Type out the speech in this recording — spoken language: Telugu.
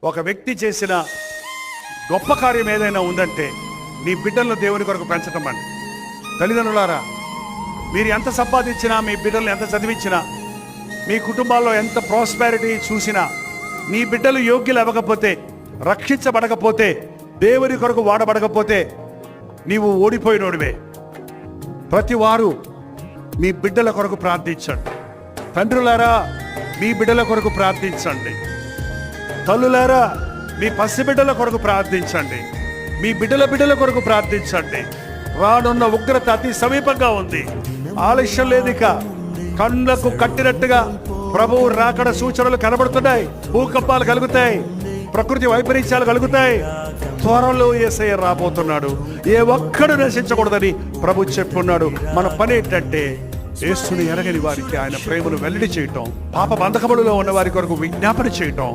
ఒక వ్యక్తి చేసిన గొప్ప కార్యం ఏదైనా ఉందంటే నీ బిడ్డలను దేవుని కొరకు పెంచటం అండి. తల్లిదండ్రులారా, మీరు ఎంత సంపాదించినా, మీ బిడ్డలను ఎంత చదివించినా, మీ కుటుంబాల్లో ఎంత ప్రాస్పారిటీ చూసినా, నీ బిడ్డలు యోగ్యులు అవ్వకపోతే, రక్షించబడకపోతే, దేవుని కొరకు వాడబడకపోతే నీవు ఓడిపోయినోడివే. ప్రతి వారు మీ బిడ్డల కొరకు ప్రార్థించండి. తండ్రులారా, మీ బిడ్డల కొరకు ప్రార్థించండి. తల్లులారా, మీ పసిబిడ్డల కొరకు ప్రార్థించండి. మీ బిడ్డల కొరకు ప్రార్థించండి. రానున్న ఉగ్రత అతి సమీపంగా ఉంది. ఆలస్యం లేదు. ఇక కళ్ళకు కట్టినట్టుగా ప్రభువు రాకడ సూచనలు కనబడుతున్నాయి. భూకంపాలు కలుగుతాయి, ప్రకృతి వైపరీత్యాలు కలుగుతాయి. త్వరలో యేసయ్య రాబోతున్నాడు. ఏ ఒక్కడు నశించకూడదని ప్రభు చెప్పున్నాడు. మన పని ఏంటంటే యేసుని ఎరగని వారికి ఆయన ప్రేమను వెల్లడి చేయటం, పాప బంధకములలో ఉన్న వారి కొరకు విజ్ఞాపన చేయటం.